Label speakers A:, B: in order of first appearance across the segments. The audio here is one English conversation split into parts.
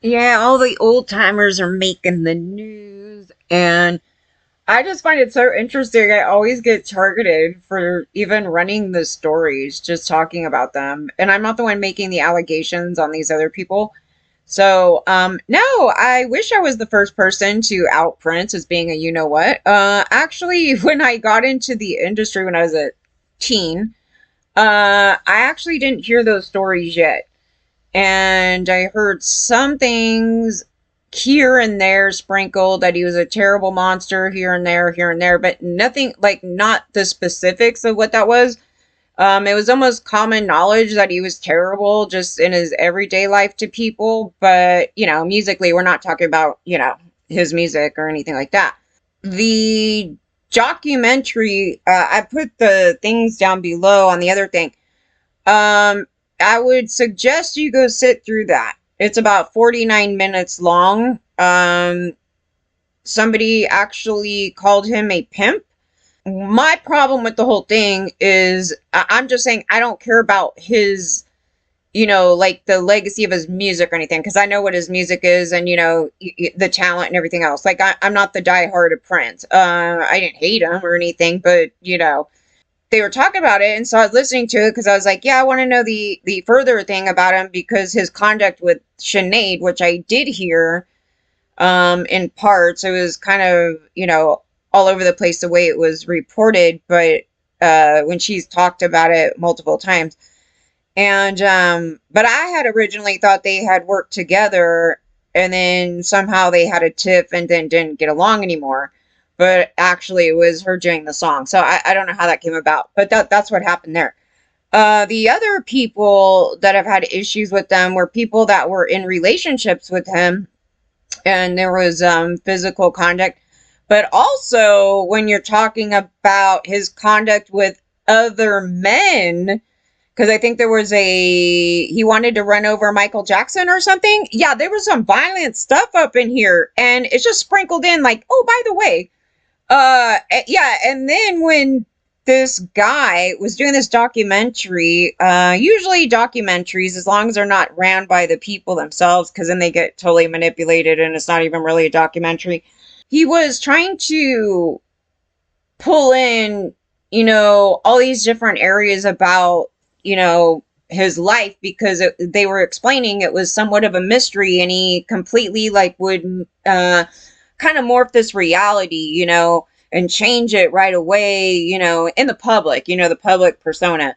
A: Yeah, all the old timers are making the news, and I just find it so interesting. I always get targeted for even running the stories, just talking about them. And I'm not the one making the allegations on these other people. So, no, I wish I was the first person to out Prince as being a you know what. Actually, when I got into the industry when I was a teen, I actually didn't hear those stories yet. And I heard some things here and there sprinkled that he was a terrible monster here and there, but nothing like not the specifics of what that was. It was almost common knowledge that he was terrible just in his everyday life to people, but musically, we're not talking about, his music or anything like that. The documentary, I put the things down below on the other thing. Um, I would suggest you go sit through that. It's about 49 minutes long. Somebody actually called him a pimp. My problem with the whole thing is I'm just saying I don't care about his, like the legacy of his music or anything, because I know what his music is and, the talent and everything else. Like, I'm not the diehard of Prince. I didn't hate him or anything, but, they were talking about it, and so I was listening to it because I was like, yeah, I want to know the further thing about him, because his conduct with Sinead, which I did hear in parts, it was kind of, all over the place the way it was reported, but when she's talked about it multiple times. And but I had originally thought they had worked together, and then somehow they had a tiff and then didn't get along anymore. But actually, it was her doing the song. So I don't know how that came about, but that's what happened there. The other people that have had issues with them were people that were in relationships with him, and there was physical conduct. But also, when you're talking about his conduct with other men, because I think there was he wanted to run over Michael Jackson or something. Yeah, there was some violent stuff up in here, and it's just sprinkled in like, oh, by the way, yeah. And then when this guy was doing this documentary, usually documentaries, as long as they're not ran by the people themselves, because then they get totally manipulated and it's not even really a documentary. He was trying to pull in, all these different areas about, his life, because they were explaining it was somewhat of a mystery, and he completely like would kind of morph this reality, and change it right away, in the public, the public persona.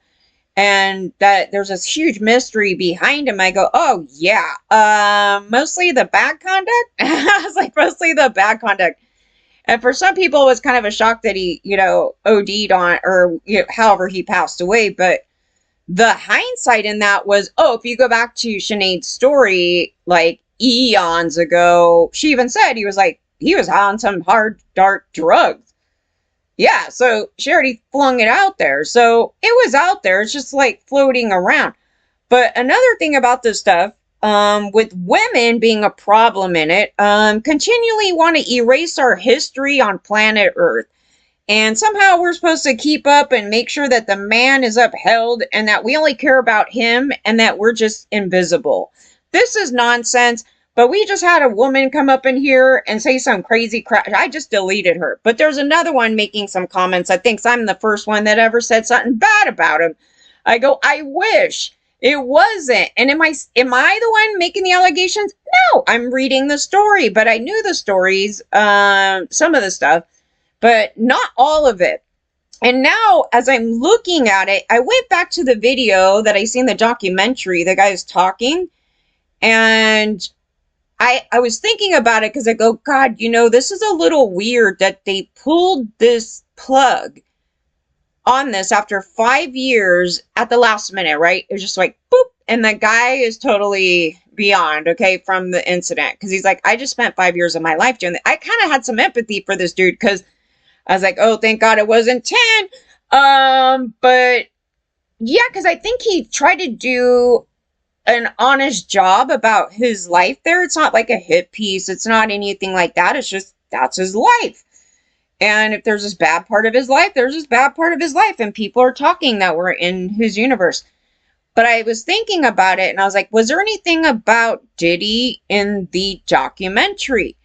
A: And that there's this huge mystery behind him. I go, oh yeah, mostly the bad conduct. I was like, mostly the bad conduct. And for some people, it was kind of a shock that he, OD'd on, or however he passed away. But the hindsight in that was, oh, if you go back to Sinead's story, like eons ago, she even said he was on some hard, dark drugs. Yeah, so she already flung it out there. So it was out there. It's just like floating around. But another thing about this stuff, with women being a problem in it, continually want to erase our history on planet Earth. And somehow we're supposed to keep up and make sure that the man is upheld and that we only care about him and that we're just invisible. This is nonsense. But we just had a woman come up in here and say some crazy crap. I just deleted her. But there's another one making some comments that thinks I'm the first one that ever said something bad about him. I go, I wish it wasn't. And am I the one making the allegations? No, I'm reading the story, but I knew the stories, some of the stuff, but not all of it. And now, as I'm looking at it, I went back to the video that I seen the documentary. The guy's talking, and I was thinking about it because I go, God, this is a little weird that they pulled this plug on this after 5 years at the last minute, right? It was just like, boop. And the guy is totally beyond, okay, from the incident. Because he's like, I just spent 5 years of my life doing that. I kind of had some empathy for this dude because I was like, oh, thank God it wasn't 10. But yeah, because I think he tried to do an honest job about his life there. It's not like a hit piece. It's not anything like that. It's just that's his life. And if there's this bad part of his life, there's this bad part of his life. And people are talking that we're in his universe. But I was thinking about it and I was like, was there anything about Diddy in the documentary?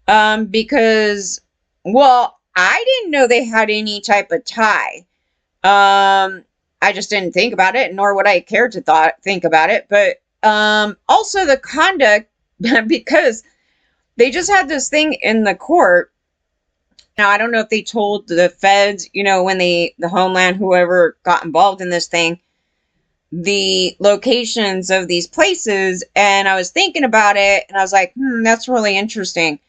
A: Because, well, I didn't know they had any type of tie. I just didn't think about it, nor would I care to think about it. But also the conduct, because they just had this thing in the court. Now I don't know if they told the feds, when the Homeland, whoever got involved in this thing, the locations of these places. And I was thinking about it, and I was like, that's really interesting.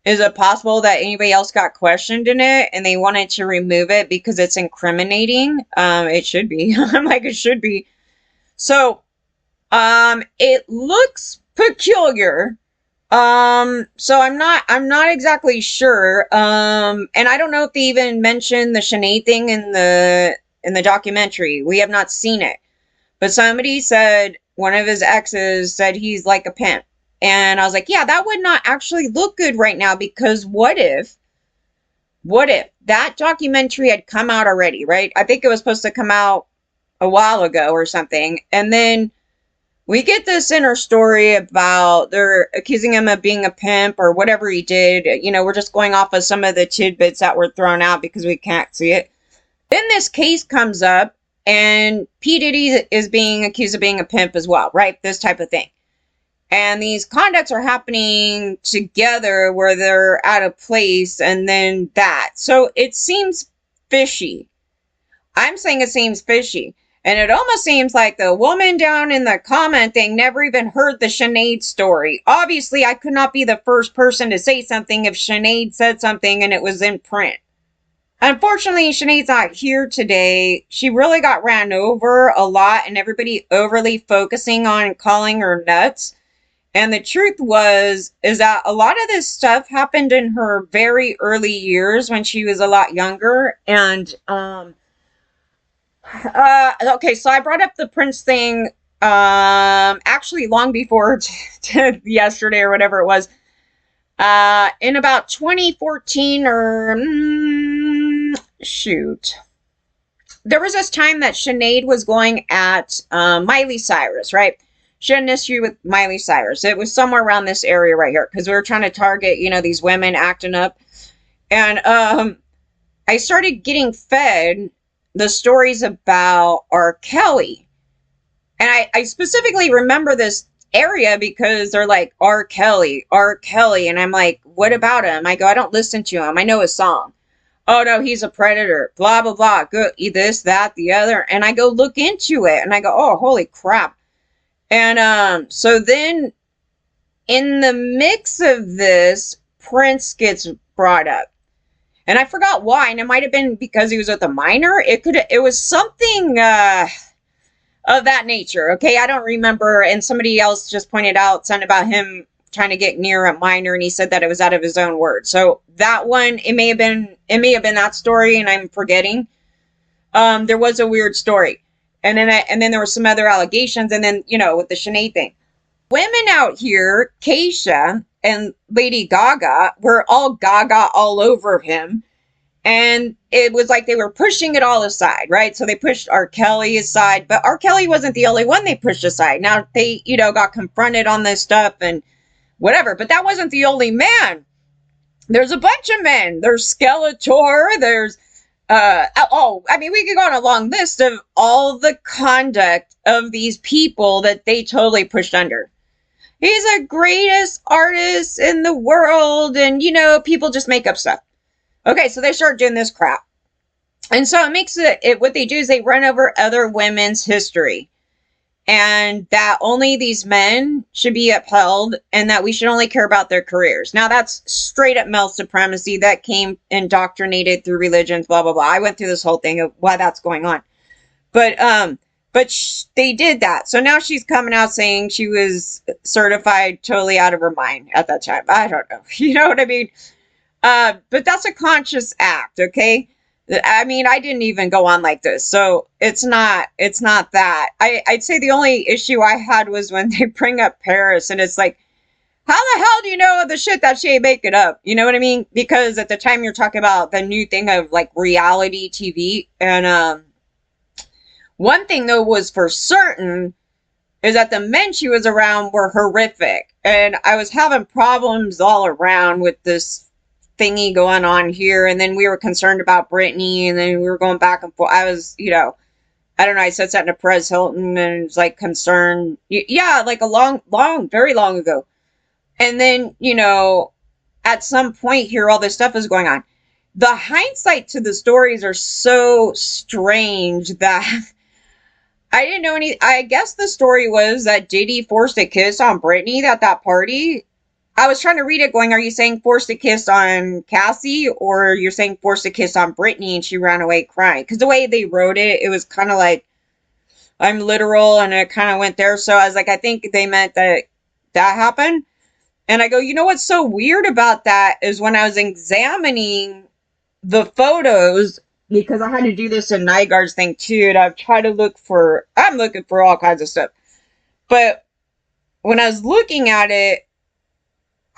A: Is it possible that anybody else got questioned in it and they wanted to remove it because it's incriminating? It should be. I'm like, it should be. So, it looks peculiar. So I'm not exactly sure. And I don't know if they even mentioned the Sinead thing in the documentary. We have not seen it. But somebody said one of his exes said he's like a pimp. And I was like, yeah, that would not actually look good right now, because what if that documentary had come out already, right? I think it was supposed to come out a while ago or something. And then we get this inner story about they're accusing him of being a pimp or whatever he did. We're just going off of some of the tidbits that were thrown out because we can't see it. Then this case comes up and P. Diddy is being accused of being a pimp as well, right? This type of thing. And these conducts are happening together where they're at a place and then that. So it seems fishy. I'm saying it seems fishy. And it almost seems like the woman down in the comment thing never even heard the Sinead story. Obviously, I could not be the first person to say something if Sinead said something and it was in print. Unfortunately, Sinead's not here today. She really got ran over a lot and everybody overly focusing on calling her nuts. And the truth is that a lot of this stuff happened in her very early years when she was a lot younger. And, okay, so I brought up the Prince thing, actually long before yesterday or whatever it was, in about 2014 or, shoot. There was this time that Sinead was going at, Miley Cyrus, right? She had an issue with Miley Cyrus. It was somewhere around this area right here because we were trying to target, these women acting up. And I started getting fed the stories about R. Kelly. And I specifically remember this area because they're like, R. Kelly. And I'm like, what about him? I go, I don't listen to him. I know his song. Oh, no, he's a predator. Blah, blah, blah. Good. This, that, the other. And I go look into it. And I go, oh, holy crap. And so then in the mix of this, Prince gets brought up. And I forgot why, and it might have been because he was with a minor. It was something of that nature. Okay, I don't remember. And somebody else just pointed out something about him trying to get near a minor, and he said that it was out of his own words. So that one, it may have been that story, and I'm forgetting. There was a weird story. And then there were some other allegations, and then, with the Sinead thing. Women out here, Keisha and Lady Gaga, were all gaga all over him. And it was like they were pushing it all aside, right? So they pushed R. Kelly aside, but R. Kelly wasn't the only one they pushed aside. Now they, got confronted on this stuff and whatever, but that wasn't the only man. There's a bunch of men. There's Skeletor, there's we could go on a long list of all the conduct of these people that they totally pushed under. He's the greatest artist in the world, and people just make up stuff. Okay, so they start doing this crap. And so it makes it what they do is they run over other women's history. And that only these men should be upheld and that we should only care about their careers. Now, that's straight up male supremacy that came indoctrinated through religions, blah, blah, blah. I went through this whole thing of why that's going on. But they did that. So now she's coming out saying she was certified totally out of her mind at that time. I don't know. You know what I mean? But that's a conscious act, okay? I mean, I didn't even go on like this, so it's not that. I'd say the only issue I had was when they bring up Paris, and it's like, how the hell do you know the shit that she ain't making up? You know what I mean? Because at the time you're talking about the new thing of like reality TV, and One thing though was for certain is that the men she was around were horrific. And I was having problems all around with this thingy going on here. And then we were concerned about Brittany, and then we were going back and forth. I was, I don't know, I said something to Perez Hilton and it was like concerned. Yeah, like a very long ago. And then, at some point here, all this stuff is going on. The hindsight to the stories are so strange that I didn't know any. I guess the story was that Diddy forced a kiss on Britney at that party. I was trying to read it going, are you saying forced a kiss on Cassie, or you're saying forced a kiss on Britney and she ran away crying? Because the way they wrote it, it was kind of like, I'm literal, and it kind of went there. So I was like, I think they meant that happened. And I go, what's so weird about that is when I was examining the photos, because I had to do this in Nygaard's thing too, and I'm looking for all kinds of stuff. But when I was looking at it,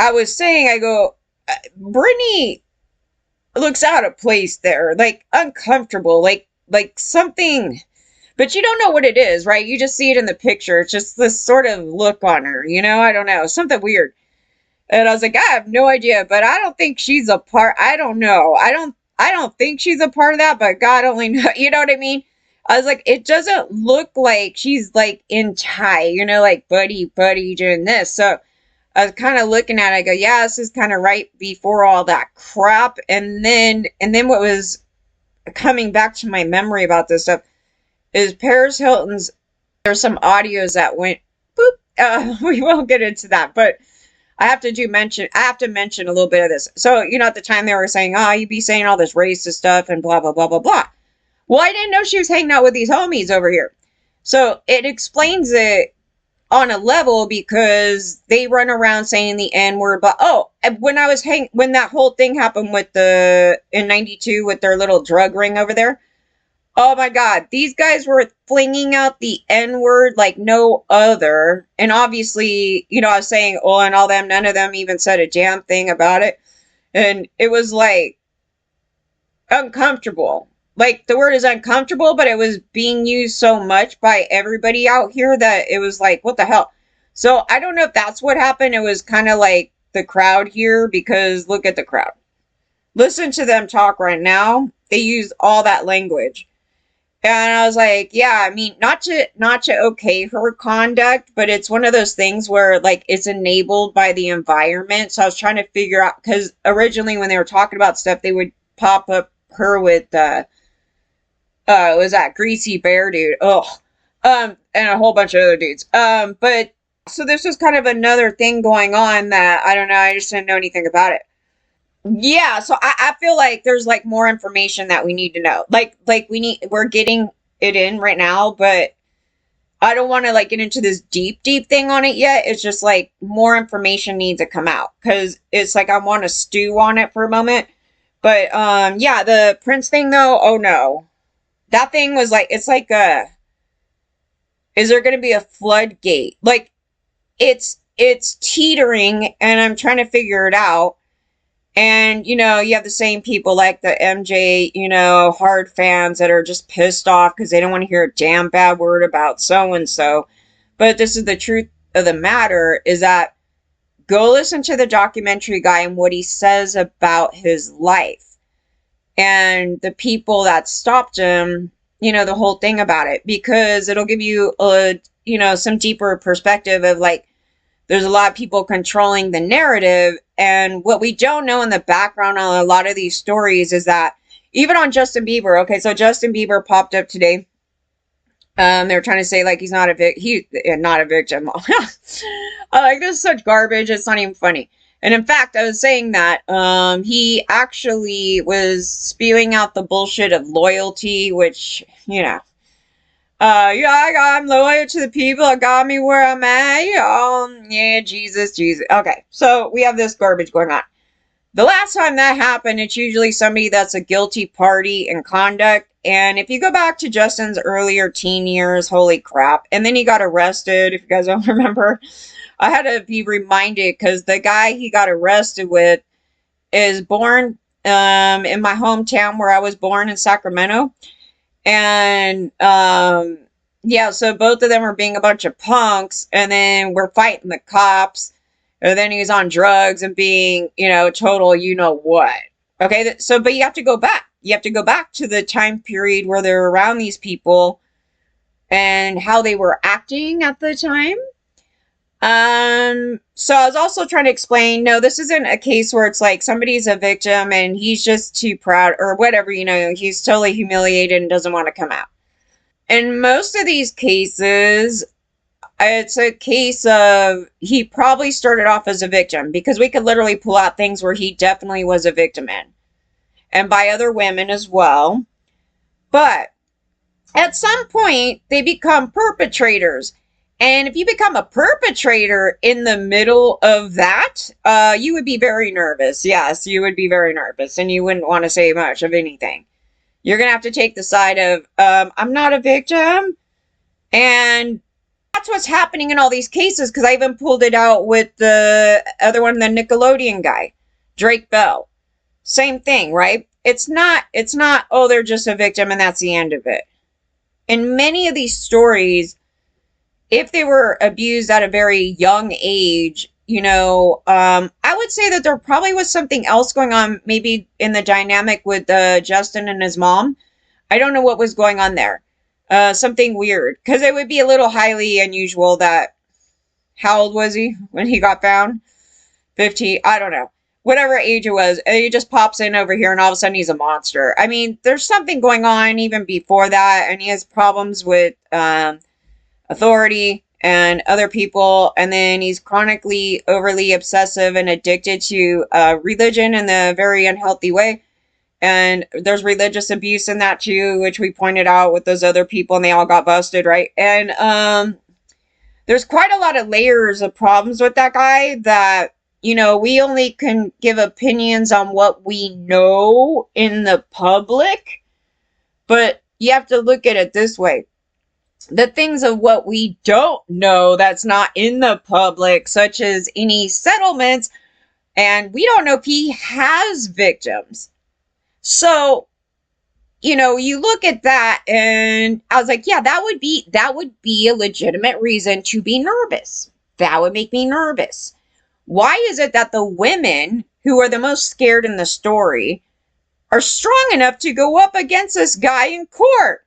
A: I was saying, I go, Brittany looks out of place there, like uncomfortable, like something, but you don't know what it is, right? You just see it in the picture. It's just this sort of look on her, I don't know, something weird. And I was like, I have no idea, but I don't think she's a part. I don't know. I don't think she's a part of that, but God only knows. You know what I mean? I was like, it doesn't look like she's like in tie, like buddy doing this. So I was kind of looking at it. I go, yeah, this is kind of right before all that crap. And then what was coming back to my memory about this stuff is Paris Hilton's. There's some audios that went boop. We won't get into that, but I have to mention a little bit of this. So, at the time they were saying, oh, you be saying all this racist stuff and blah, blah, blah, blah, blah. Well, I didn't know she was hanging out with these homies over here. So it explains it on a level because they run around saying the N-word. But, when that whole thing happened in 92 with their little drug ring over there, oh my God, these guys were flinging out the N-word like no other. And obviously, I was saying, and all them, none of them even said a damn thing about it. And it was like uncomfortable. Like the word is uncomfortable, but it was being used so much by everybody out here that it was like, what the hell? So I don't know if that's what happened. It was kind of like the crowd here, because look at the crowd. Listen to them talk right now. They use all that language. And I was like, yeah, I mean, not to okay her conduct, but it's one of those things where like it's enabled by the environment. So I was trying to figure out, because originally when they were talking about stuff, they would pop up her with was that Greasy Bear dude? And a whole bunch of other dudes. But so this was kind of another thing going on that I don't know. I just didn't know anything about it. Yeah, so I feel like there's like more information that we need to know. Like we're getting it in right now, but I don't want to like get into this deep thing on it yet. It's just like more information needs to come out, because it's like I want to stew on it for a moment. But yeah, the Prince thing though, oh no. That thing was like, it's like is there going to be a floodgate? Like it's teetering, and I'm trying to figure it out. And, you have the same people like the MJ, hard fans that are just pissed off because they don't want to hear a damn bad word about so-and-so. But this is the truth of the matter, is that go listen to the documentary guy and what he says about his life. And the people that stopped him, the whole thing about it. Because it'll give you, some deeper perspective of like, there's a lot of people controlling the narrative. And what we don't know in the background on a lot of these stories is that even on Justin Bieber, okay, so Justin Bieber popped up today. They're trying to say like he's not not a victim. Like this is such garbage. It's not even funny. And in fact, I was saying that he actually was spewing out the bullshit of loyalty, which, I'm loyal to the people that got me where I'm at. Yeah, Jesus. Okay, so we have this garbage going on. The last time that happened, it's usually somebody that's a guilty party in conduct. And if you go back to Justin's earlier teen years, holy crap. And then he got arrested, if you guys don't remember. I had to be reminded, because the guy he got arrested with is born in my hometown where I was born in Sacramento. And yeah, so both of them were being a bunch of punks, and then we're fighting the cops, and then he's on drugs and being, total, what. Okay, so but you have to go back. You have to go back to the time period where they're around these people and how they were acting at the time. So I was also trying to explain, no, this isn't a case where it's like somebody's a victim and he's just too proud or whatever, he's totally humiliated and doesn't want to come out. In most of these cases, it's a case of he probably started off as a victim, because we could literally pull out things where he definitely was a victim in, and by other women as well. But at some point, they become perpetrators. And if you become a perpetrator in the middle of that, you would be very nervous. Yes, you would be very nervous, and you wouldn't want to say much of anything. You're going to have to take the side of, I'm not a victim. And that's what's happening in all these cases, because I even pulled it out with the other one, the Nickelodeon guy, Drake Bell. Same thing, right? It's not, oh, they're just a victim and that's the end of it. In many of these stories, if they were abused at a very young age, I would say that there probably was something else going on, maybe in the dynamic with Justin and his mom. I don't know what was going on there. Something weird, because it would be a little highly unusual that, how old was he when he got found? 15, I don't know. Whatever age it was, he just pops in over here and all of a sudden he's a monster. I mean, there's something going on even before that, and he has problems with authority and other people, and then he's chronically overly obsessive and addicted to religion in a very unhealthy way. And there's religious abuse in that too, which we pointed out with those other people, and they all got busted, right? And there's quite a lot of layers of problems with that guy that, we only can give opinions on what we know in the public. But you have to look at it this way. The things of what we don't know that's not in the public, such as any settlements, and we don't know if he has victims. So, you look at that, and I was like, yeah, that would be a legitimate reason to be nervous. That would make me nervous. Why is it that the women who are the most scared in the story are strong enough to go up against this guy in court?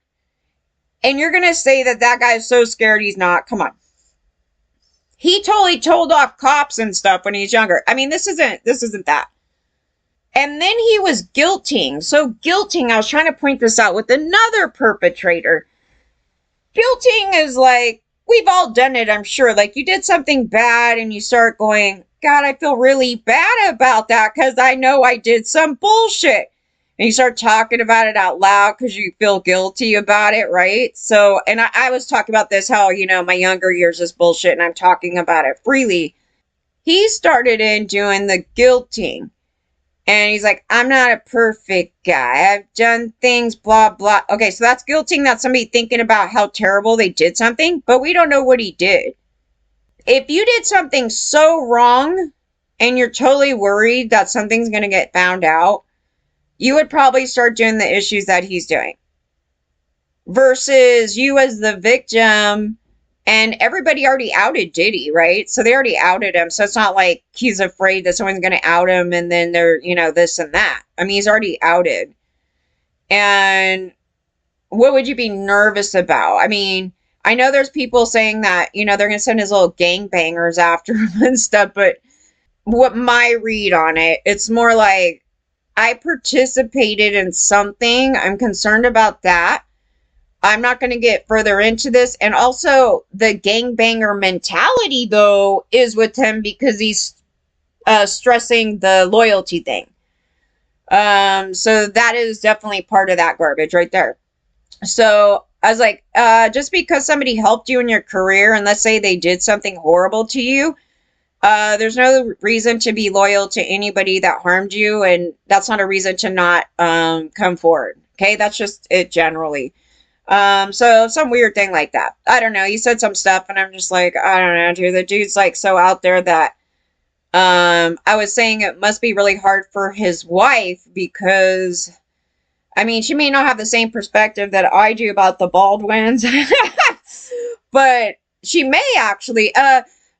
A: And you're going to say that guy is so scared he's not? Come on. He totally told off cops and stuff when he's younger. I mean, this isn't that. And then he was guilting. So guilting, I was trying to point this out with another perpetrator. Guilting is like, we've all done it, I'm sure. Like, you did something bad and you start going, God, I feel really bad about that because I know I did some bullshit. And you start talking about it out loud because you feel guilty about it, right? So, and I was talking about this, how, my younger years is bullshit, and I'm talking about it freely. He started in doing the guilting. And he's like, I'm not a perfect guy. I've done things, blah, blah. Okay, so that's guilting. That's somebody thinking about how terrible they did something, but we don't know what he did. If you did something so wrong and you're totally worried that something's going to get found out, you would probably start doing the issues that he's doing. Versus you as the victim, and everybody already outed Diddy, right? So they already outed him. So it's not like he's afraid that someone's going to out him and then they're, this and that. I mean, he's already outed. And what would you be nervous about? I mean, I know there's people saying that, they're going to send his little gangbangers after him and stuff. But what my read on it, it's more like, I participated in something. I'm concerned about that. I'm not going to get further into this. And also, the gangbanger mentality, though, is with him because he's stressing the loyalty thing. So that is definitely part of that garbage right there. So I was like, just because somebody helped you in your career, and let's say they did something horrible to you, there's no reason to be loyal to anybody that harmed you, and that's not a reason to not come forward. Okay, that's just it generally. So some weird thing like that. I don't know. He said some stuff, and I'm just like, I don't know, dude. The dude's like so out there that I was saying it must be really hard for his wife because I mean, she may not have the same perspective that I do about the Baldwins, but she may actually,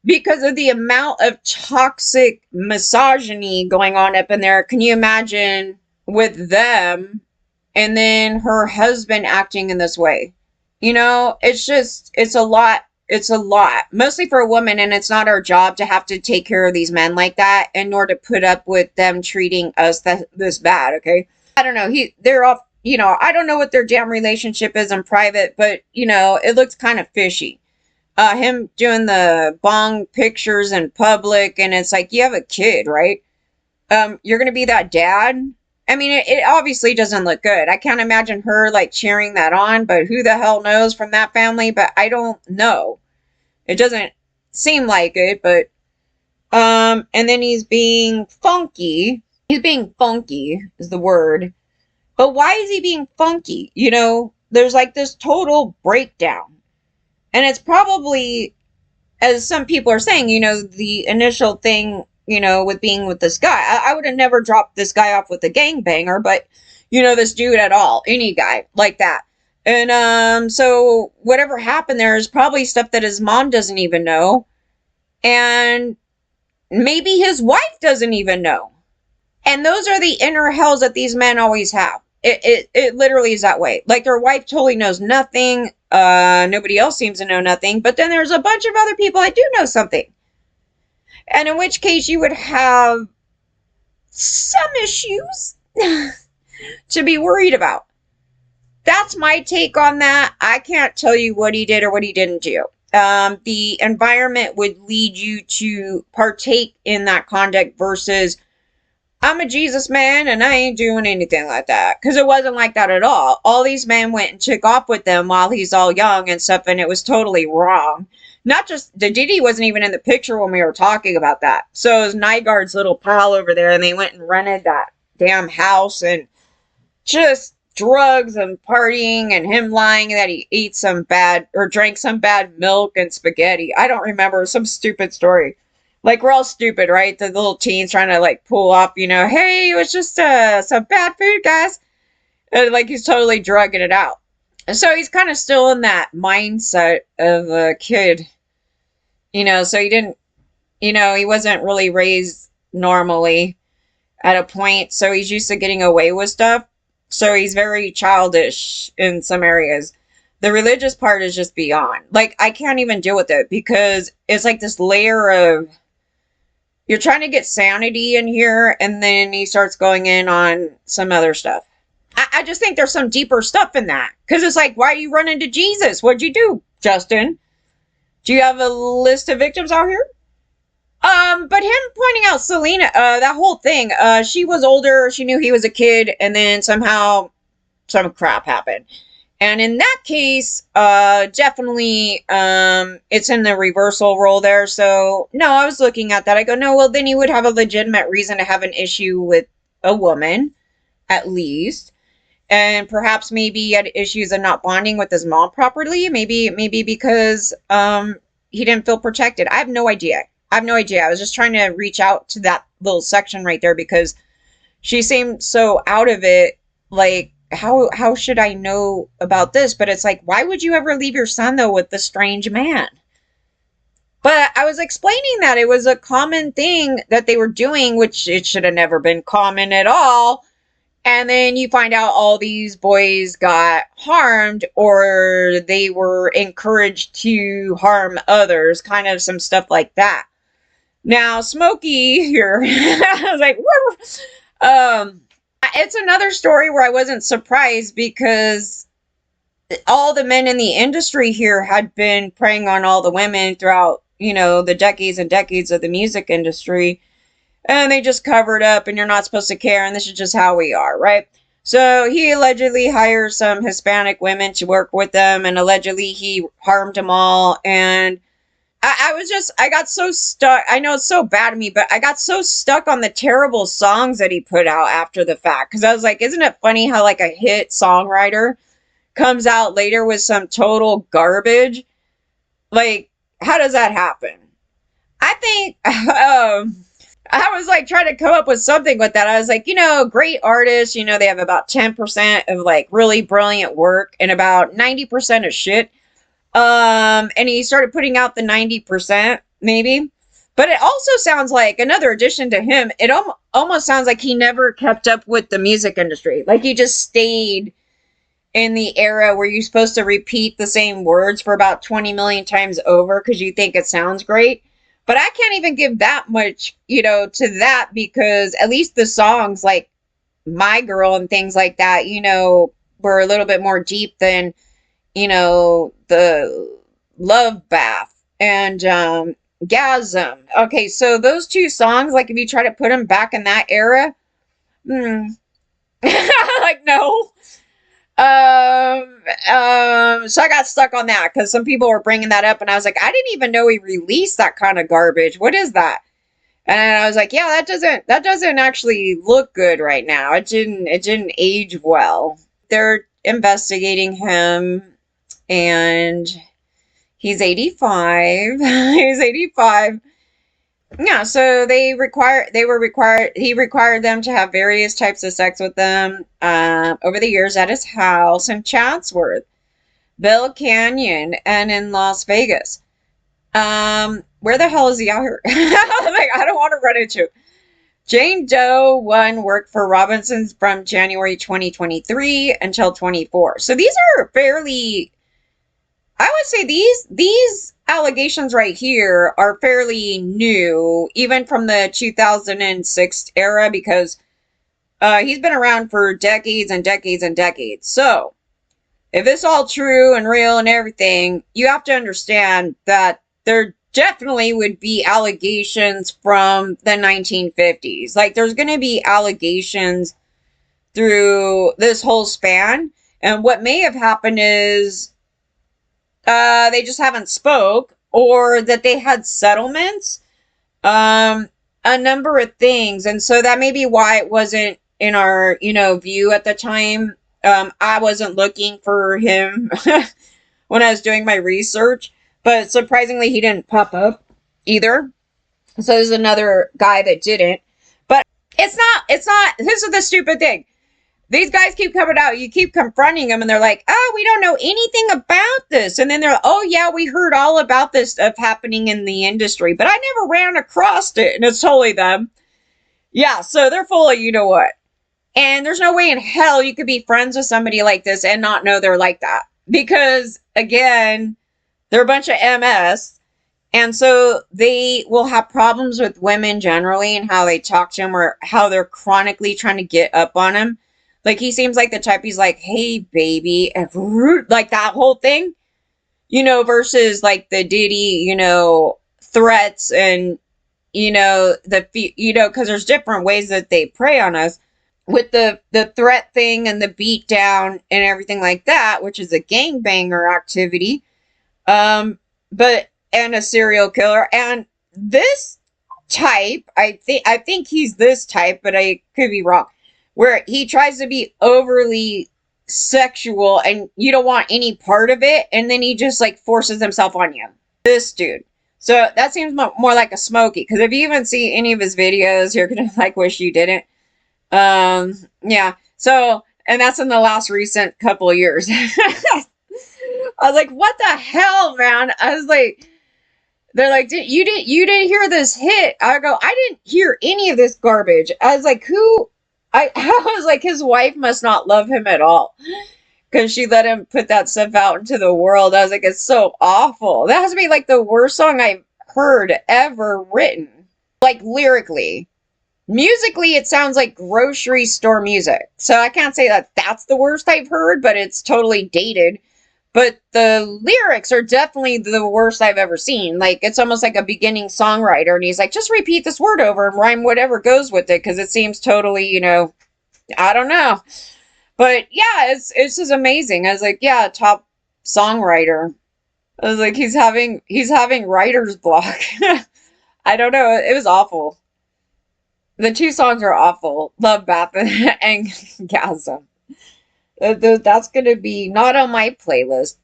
A: because of the amount of toxic misogyny going on up in there. Can you imagine with them and then her husband acting in this way? You know, it's just, it's a lot. It's a lot, mostly for a woman, and it's not our job to have to take care of these men like that, and nor to put up with them treating us this bad, okay? I don't know. They're off, you know, I don't know what their damn relationship is in private, but, you know, it looks kind of fishy. Him doing the bong pictures in public, and it's like, you have a kid, right? You're gonna be that dad. I mean, it obviously doesn't look good. I can't imagine her like cheering that on, but who the hell knows from that family? But I don't know. It doesn't seem like it, but and then he's being funky. He's being funky is the word. But why is he being funky? You know, there's like this total breakdown. And it's probably, as some people are saying, you know, the initial thing, you know, with being with this guy. I would have never dropped this guy off with a gangbanger, but, you know, this dude at all. Any guy like that. And so whatever happened there is probably stuff that his mom doesn't even know. And maybe his wife doesn't even know. And those are the inner hells that these men always have. It literally is that way. Like their wife totally knows nothing. Nobody else seems to know nothing. But then there's a bunch of other people that do know something. And in which case you would have some issues to be worried about. That's my take on that. I can't tell you what he did or what he didn't do. The environment would lead you to partake in that conduct versus I'm a Jesus man and I ain't doing anything like that. Because it wasn't like that at all. All these men went and took off with them while he's all young and stuff, and it was totally wrong. Not just, the Diddy wasn't even in the picture when we were talking about that. So it was Nygaard's little pal over there, and they went and rented that damn house, and just drugs and partying, and him lying that he ate some bad, or drank some bad milk and spaghetti. I don't remember, some stupid story. Like, we're all stupid, right? The little teens trying to, like, pull off, you know, hey, it was just some bad food, guys. And, like, he's totally drugging it out. And so he's kind of still in that mindset of a kid. You know, so he didn't, you know, he wasn't really raised normally at a point. So he's used to getting away with stuff. So he's very childish in some areas. The religious part is just beyond. Like, I can't even deal with it because it's like this layer of, you're trying to get sanity in here, and then he starts going in on some other stuff. I just think there's some deeper stuff in that. Because it's like, why are you running to Jesus? What'd you do, Justin? Do you have a list of victims out here? But him pointing out Selena, that whole thing, she was older, she knew he was a kid, and then somehow some crap happened. And in that case, definitely, it's in the reversal role there. So, no, I was looking at that. I go, no, well, then he would have a legitimate reason to have an issue with a woman, at least. And perhaps maybe he had issues of not bonding with his mom properly. Maybe because, he didn't feel protected. I have no idea. I was just trying to reach out to that little section right there because she seemed so out of it, like, how should I know about this? But it's like, why would you ever leave your son, though, with this strange man? But I was explaining that it was a common thing that they were doing, which it should have never been common at all. And then you find out all these boys got harmed or they were encouraged to harm others, kind of some stuff like that. Now, Smokey here, I was like, it's another story where I wasn't surprised because all the men in the industry here had been preying on all the women throughout, you know, the decades and decades of the music industry. And they just covered up and you're not supposed to care. And this is just how we are, right? So he allegedly hired some Hispanic women to work with them. And allegedly he harmed them all. And I got so stuck. I know it's so bad of me, but I got so stuck on the terrible songs that he put out after the fact. Because I was like, isn't it funny how like a hit songwriter comes out later with some total garbage? Like, how does that happen? I think, I was like trying to come up with something with that. I was like, great artists, they have about 10% of like really brilliant work and about 90% of shit. And he started putting out the 90%, maybe. But it also sounds like another addition to him. It almost sounds like he never kept up with the music industry. Like he just stayed in the era where you're supposed to repeat the same words for about 20 million times over because you think it sounds great. But I can't even give that much, to that, because at least the songs like My Girl and things like that, were a little bit more deep than, the Love Bath and Gasm. Okay, so those two songs, like if you try to put them back in that era, like no. So I got stuck on that because some people were bringing that up, and I was like, I didn't even know he released that kind of garbage. What is that? And I was like, yeah, that doesn't actually look good right now. It didn't age well. They're investigating him, and he's 85. He's 85. Yeah, so he required them to have various types of sex with them over the years at his house in Chatsworth, Bell Canyon, and in Las Vegas. Where the hell is he out here? Like, I don't want to run into. Jane Doe 1 worked for Robinson's from January 2023 until 24. So these are fairly, I would say these allegations right here are fairly new, even from the 2006 era, because he's been around for decades and decades and decades. So if it's all true and real and everything, you have to understand that there definitely would be allegations from the 1950s. Like there's going to be allegations through this whole span. And what may have happened is they just haven't spoke, or that they had settlements, a number of things. And so that may be why it wasn't in our, view at the time. I wasn't looking for him when I was doing my research, but surprisingly he didn't pop up either. So there's another guy that didn't. But it's not, this is the stupid thing. These guys keep coming out. You keep confronting them and they're like, oh, we don't know anything about this. And then they're like, oh, yeah, we heard all about this stuff happening in the industry, but I never ran across it. And it's totally them. Yeah, so they're full of you-know-what. And there's no way in hell you could be friends with somebody like this and not know they're like that. Because, again, they're a bunch of MS. And so they will have problems with women generally and how they talk to them, or how they're chronically trying to get up on them. Like, he seems like the type, he's like, hey, baby, and like that whole thing, versus like the Diddy, threats and, because there's different ways that they prey on us with the threat thing and the beat down and everything like that, which is a gangbanger activity, and a serial killer. And this type, I think he's this type, but I could be wrong, where he tries to be overly sexual and you don't want any part of it, and then he just like forces himself on you. This dude. So that seems more like a Smokey, because if you even see any of his videos, you're gonna like wish you didn't. Yeah. So, and that's in the last recent couple of years. I was like, what the hell, man? I was like, they're like, you didn't hear this hit? I go, I didn't hear any of this garbage. I was like, who? I was like, his wife must not love him at all, because she let him put that stuff out into the world. I was like, it's so awful. That has to be like the worst song I've heard ever written. Like lyrically. Musically, it sounds like grocery store music. So I can't say that that's the worst I've heard, but it's totally dated. But the lyrics are definitely the worst I've ever seen. Like, it's almost like a beginning songwriter, and he's like, just repeat this word over and rhyme whatever goes with it, because it seems totally, I don't know. But yeah, it's just amazing. I was like, yeah, top songwriter. I was like, he's having writer's block. I don't know. It was awful. The two songs are awful. Love Bath and Gasm. That's going to be not on my playlist.